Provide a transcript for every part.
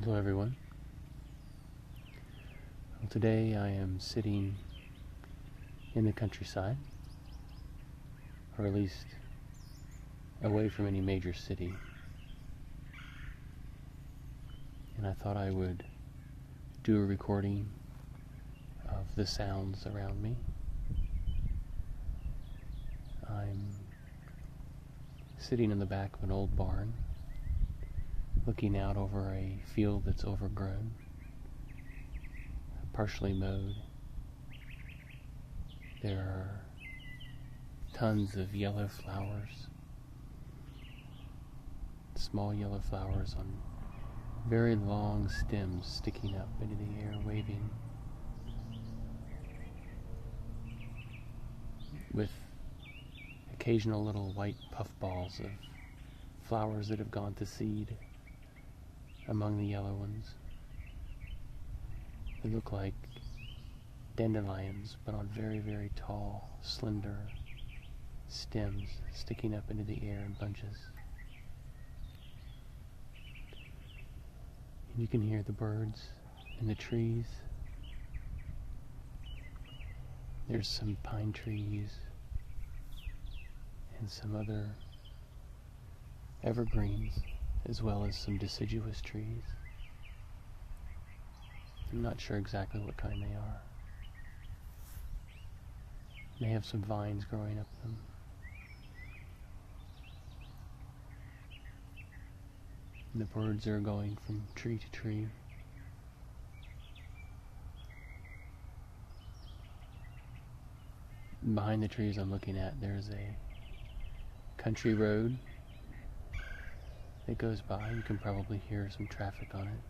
Hello everyone. Well, today I am sitting in the countryside, or at least away from any major city, and I thought I would do a recording of the sounds around me. I'm sitting in the back of an old barn, looking out over a field that's overgrown, partially mowed. There are tons of yellow flowers, small yellow flowers on very long stems sticking up into the air, waving, with occasional little white puffballs of flowers that have gone to seed among the yellow ones. They look like dandelions, but on very, very tall, slender stems sticking up into the air in bunches. And you can hear the birds in the trees. There's some pine trees and some other evergreens, as well as some deciduous trees. I'm not sure exactly what kind they are. They have some vines growing up them. And the birds are going from tree to tree. Behind the trees I'm looking at, there's a country road that goes by. You can probably hear some traffic on it.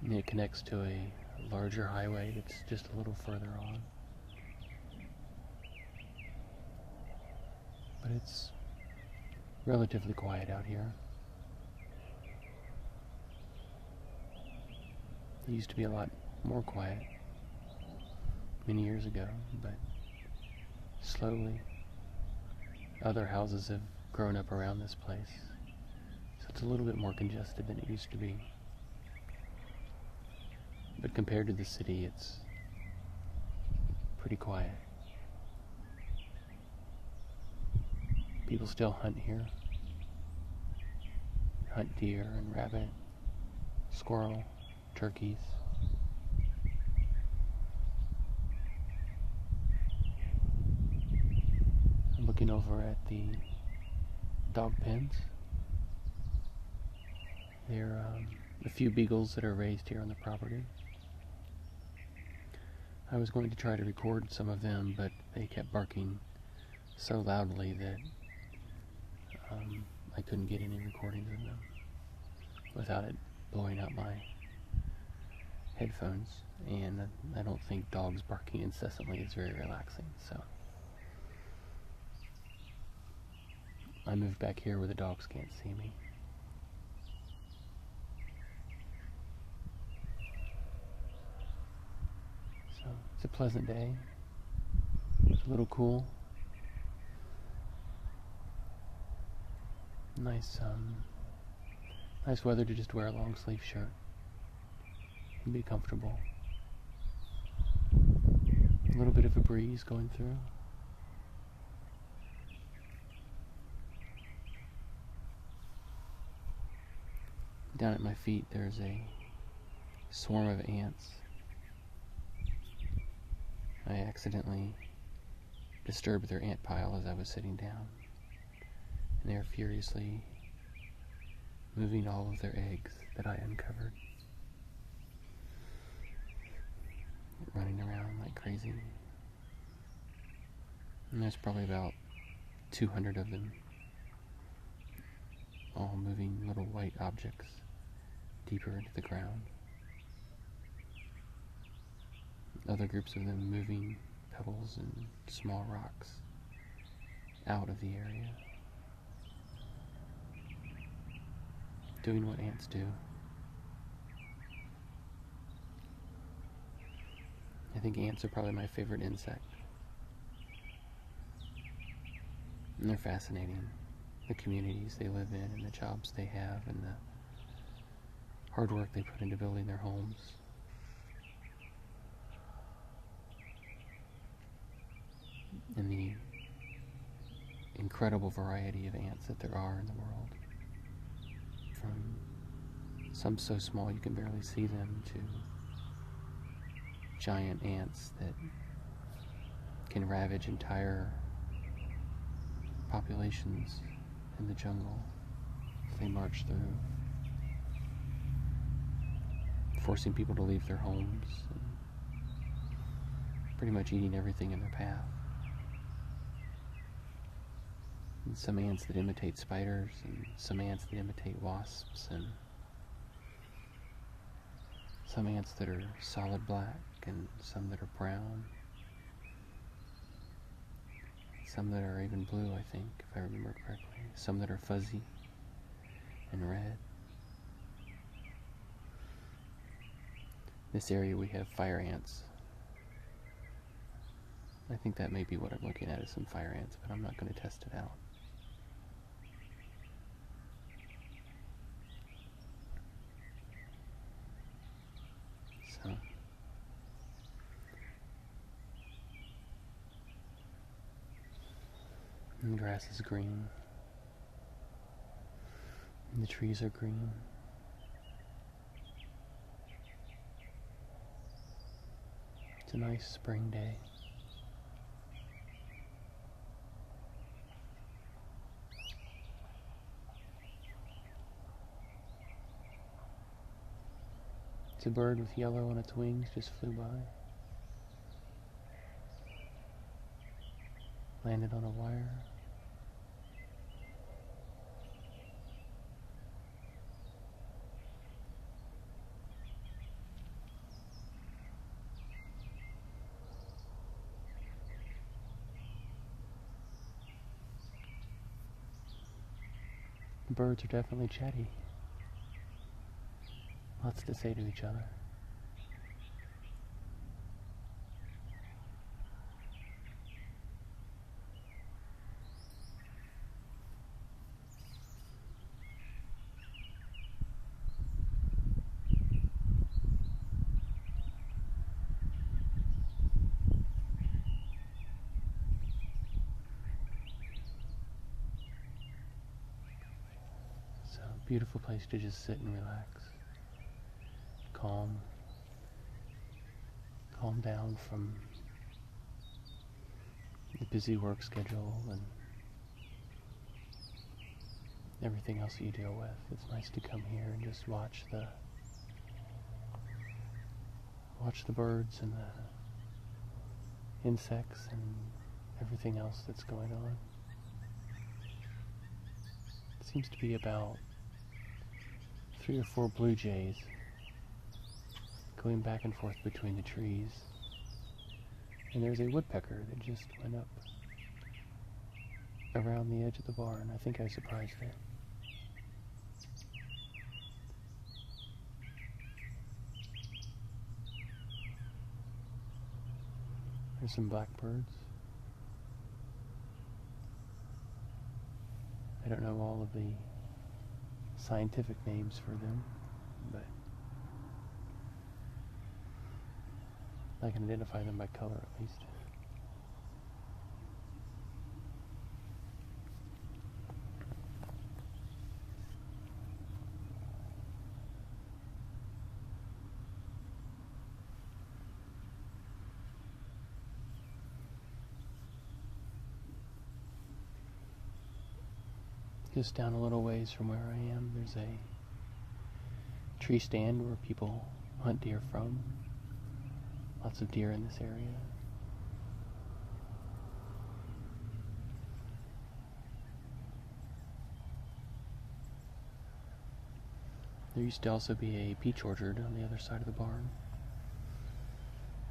And it connects to a larger highway that's just a little further on. But it's relatively quiet out here. It used to be a lot more quiet many years ago, but slowly other houses have grown up around this place, so it's a little bit more congested than it used to be. But compared to the city, it's pretty quiet. People still hunt here. Hunt deer and rabbit, squirrel, turkeys. I'm looking over at the dog pens. There are a few beagles that are raised here on the property. I was going to try to record some of them, but they kept barking so loudly that I couldn't get any recordings of them without it blowing out my headphones, and I don't think dogs barking incessantly is very relaxing, so I moved back here where the dogs can't see me. So it's a pleasant day. It's a little cool. Nice weather to just wear a long sleeve shirt and be comfortable. A little bit of a breeze going through. Down at my feet there's a swarm of ants. I accidentally disturbed their ant pile as I was sitting down, and they're furiously moving all of their eggs that I uncovered, running around like crazy. And there's probably about 200 of them, all moving little white objects deeper into the ground. Other groups of them moving pebbles and small rocks out of the area, doing what ants do. I think ants are probably my favorite insect. And they're fascinating. the communities they live in and the jobs they have and the hard work they put into building their homes. And the incredible variety of ants that there are in the world. From some so small you can barely see them to giant ants that can ravage entire populations in the jungle as they march through, forcing people to leave their homes and pretty much eating everything in their path. And some ants that imitate spiders, and some ants that imitate wasps, and some ants that are solid black, and some that are brown, some that are even blue, I think, if I remember correctly, some that are fuzzy and red. This area we have fire ants. I think that may be what I'm looking at, is some fire ants, but I'm not going to test it out. So, and the grass is green, and the trees are green. It's a nice spring day. It's a bird with yellow on its wings, just flew by. Landed on a wire. The birds are definitely chatty. Lots to say to each other. So, beautiful place to just sit and relax. Calm down from the busy work schedule and everything else that you deal with. It's nice to come here and just watch the birds and the insects and everything else that's going on. It seems to be about 3 or 4 blue jays going back and forth between the trees. And there's a woodpecker that just went up around the edge of the barn. I think I surprised it. There's some blackbirds. I don't know all of the scientific names for them, but I can identify them by color at least. Just down a little ways from where I am, there's a tree stand where people hunt deer from. Lots of deer in this area. There used to also be a peach orchard on the other side of the barn,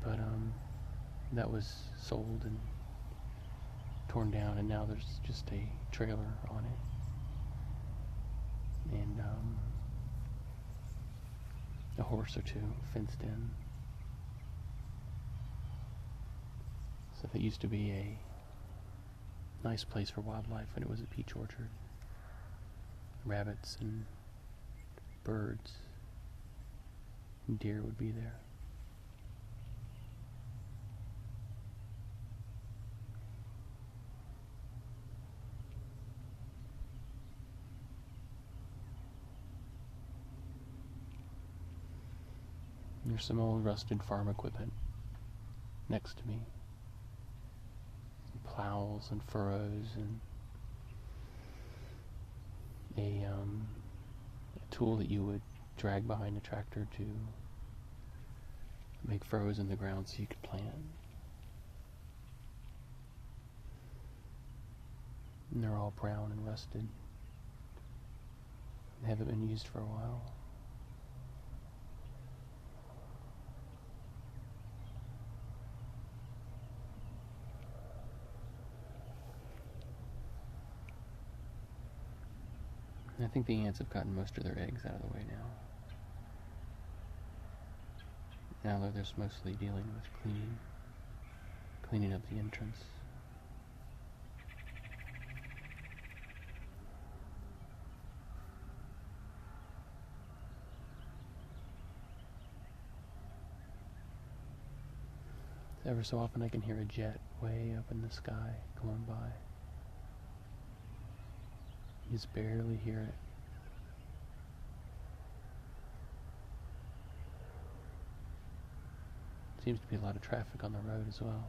but that was sold and torn down, and now there's just a trailer on it. And a horse or two fenced in. So that used to be a nice place for wildlife when it was a peach orchard. rabbits and birds and deer would be there. There's some old rusted farm equipment next to me. Plows and furrows and a tool that you would drag behind a tractor to make furrows in the ground so you could plant. And they're all brown and rusted. They haven't been used for a while. And I think the ants have gotten most of their eggs out of the way now. Now they're just mostly dealing with cleaning up the entrance. Ever so often I can hear a jet way up in the sky going by. You just barely hear it. Seems to be a lot of traffic on the road as well.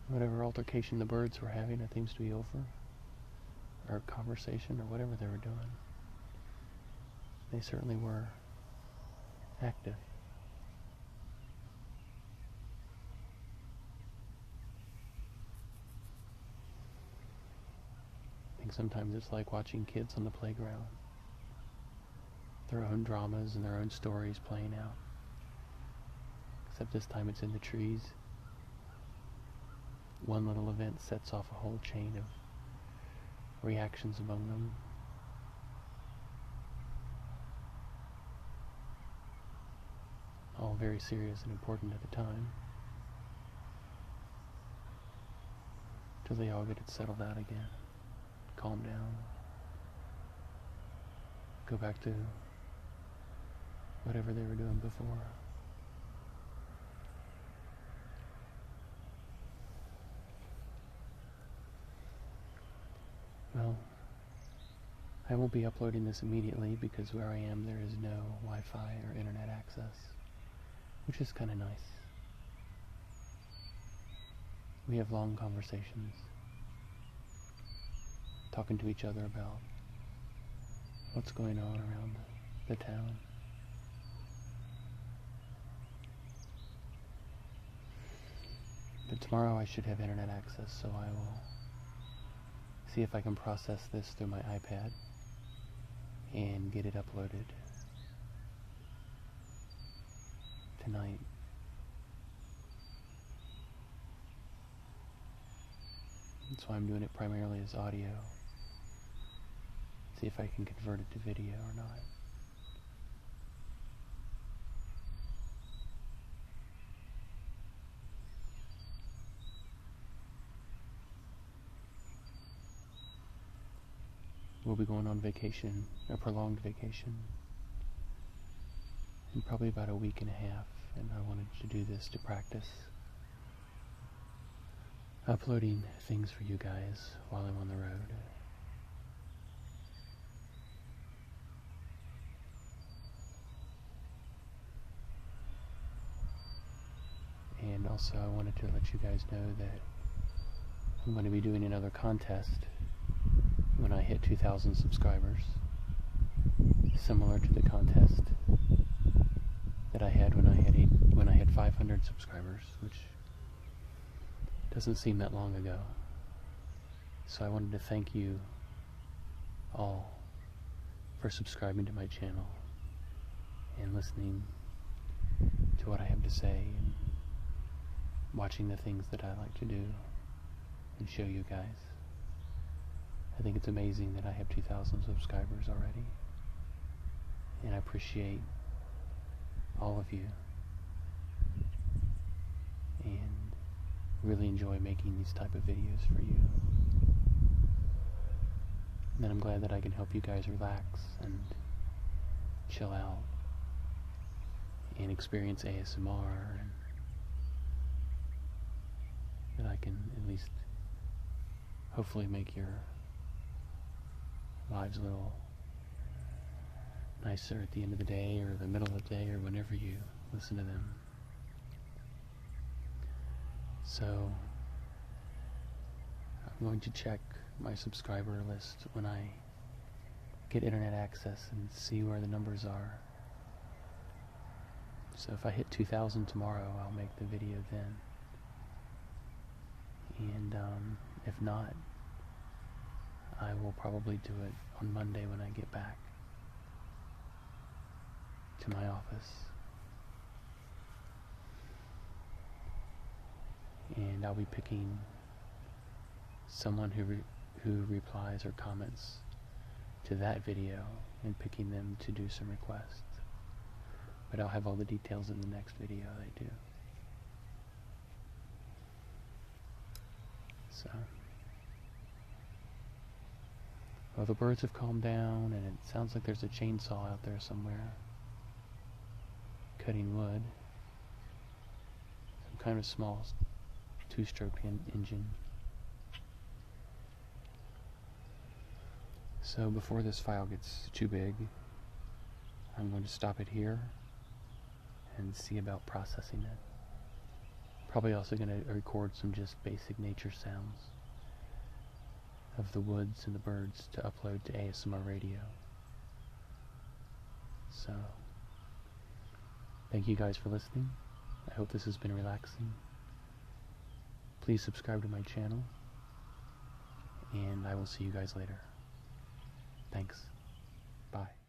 Whatever altercation the birds were having, it seems to be over. Or conversation, or whatever they were doing. They certainly were active. I think sometimes it's like watching kids on the playground. Their own dramas and their own stories playing out. Except this time it's in the trees. One little event sets off a whole chain of reactions among them. All very serious and important at the time. Till they all get it settled out again. Calm down. Go back to whatever they were doing before. Well, I won't be uploading this immediately because where I am there is no Wi-Fi or internet access, which is kind of nice. We have long conversations, talking to each other about what's going on around the town. But tomorrow I should have internet access, so I will see if I can process this through my iPad and get it uploaded tonight. That's why I'm doing it primarily as audio. See if I can convert it to video or not. We'll be going on vacation, a prolonged vacation, in probably about a week and a half, and I wanted to do this to practice uploading things for you guys while I'm on the road. And also I wanted to let you guys know that I'm going to be doing another contest when I hit 2,000 subscribers, similar to the contest that I had when I had 500 subscribers, which doesn't seem that long ago. So I wanted to thank you all for subscribing to my channel and listening to what I have to say and watching the things that I like to do and show you guys. I think it's amazing that I have 2,000 subscribers already, and I appreciate all of you, and really enjoy making these type of videos for you. And I'm glad that I can help you guys relax and chill out and experience ASMR, and that I can at least hopefully make your lives a little nicer at the end of the day or the middle of the day or whenever you listen to them. So I'm going to check my subscriber list when I get internet access and see where the numbers are. So if I hit 2,000 tomorrow, I'll make the video then. And if not, I will probably do it on Monday when I get back to my office. And I'll be picking someone who replies or comments to that video and picking them to do some requests. But I'll have all the details in the next video I do. So, well, the birds have calmed down, and it sounds like there's a chainsaw out there somewhere cutting wood. Some kind of small two-stroke engine. So before this file gets too big, I'm going to stop it here and see about processing it. Probably also going to record some just basic nature sounds of the woods and the birds to upload to ASMR radio. So, thank you guys for listening. I hope this has been relaxing. Please subscribe to my channel, and I will see you guys later. Thanks. Bye.